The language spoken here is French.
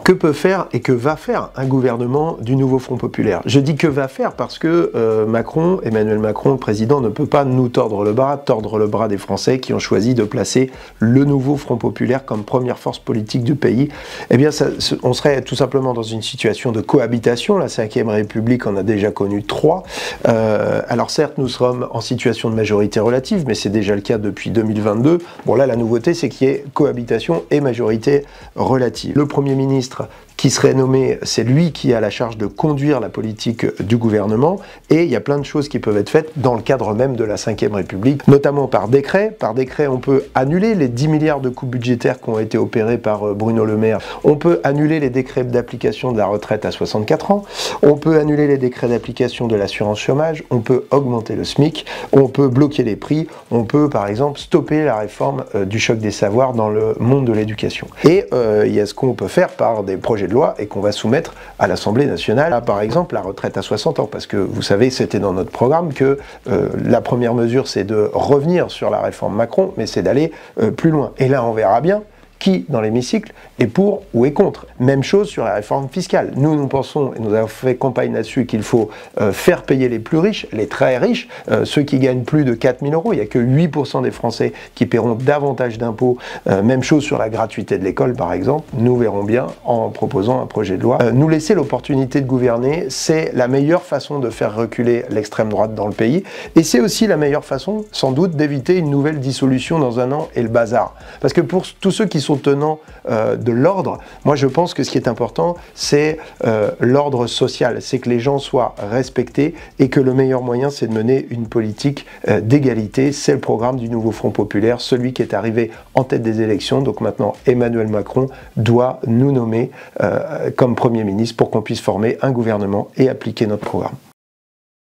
Que peut faire et que va faire un gouvernement du nouveau Front populaire? Je dis que va faire parce que Emmanuel Macron, le président, ne peut pas nous tordre le bras des Français qui ont choisi de placer le nouveau Front populaire comme première force politique du pays. Eh bien, on serait tout simplement dans une situation de cohabitation. La Ve République en a déjà connu 3. Alors certes, nous sommes en situation de majorité relative, mais c'est déjà le cas depuis 2022. Bon là, la nouveauté, c'est qu'il y ait cohabitation et majorité relative. Le Premier ministre qui serait nommé, c'est lui qui a la charge de conduire la politique du gouvernement, et il y a plein de choses qui peuvent être faites dans le cadre même de la Ve République, notamment par décret. Par décret, on peut annuler les 10 milliards de coupes budgétaires qui ont été opérés par Bruno Le Maire. On peut annuler les décrets d'application de la retraite à 64 ans. On peut annuler les décrets d'application de l'assurance chômage. On peut augmenter le SMIC. On peut bloquer les prix. On peut, par exemple, stopper la réforme du choc des savoirs dans le monde de l'éducation. Et il y a ce qu'on peut faire par des projets de loi et qu'on va soumettre à l'Assemblée nationale. Là, par exemple, la retraite à 60 ans, parce que vous savez, c'était dans notre programme que la première mesure, c'est de revenir sur la réforme Macron, mais c'est d'aller plus loin. Et là, on verra bien qui, dans l'hémicycle, est pour ou est contre. Même chose sur la réforme fiscale. Nous pensons, et nous avons fait campagne là-dessus, qu'il faut faire payer les plus riches, les très riches, ceux qui gagnent plus de 4 000 €. Il n'y a que 8% des Français qui paieront davantage d'impôts. Même chose sur la gratuité de l'école, par exemple. Nous verrons bien en proposant un projet de loi. Nous laisser l'opportunité de gouverner, c'est la meilleure façon de faire reculer l'extrême droite dans le pays. Et c'est aussi la meilleure façon, sans doute, d'éviter une nouvelle dissolution dans un an et le bazar. Parce que pour tous ceux qui sont tenants de l'ordre, moi je pense que ce qui est important, c'est l'ordre social, c'est que les gens soient respectés et que le meilleur moyen, c'est de mener une politique d'égalité. C'est le programme du nouveau Front populaire, celui qui est arrivé en tête des élections. Donc maintenant, Emmanuel Macron doit nous nommer comme Premier ministre pour qu'on puisse former un gouvernement et appliquer notre programme.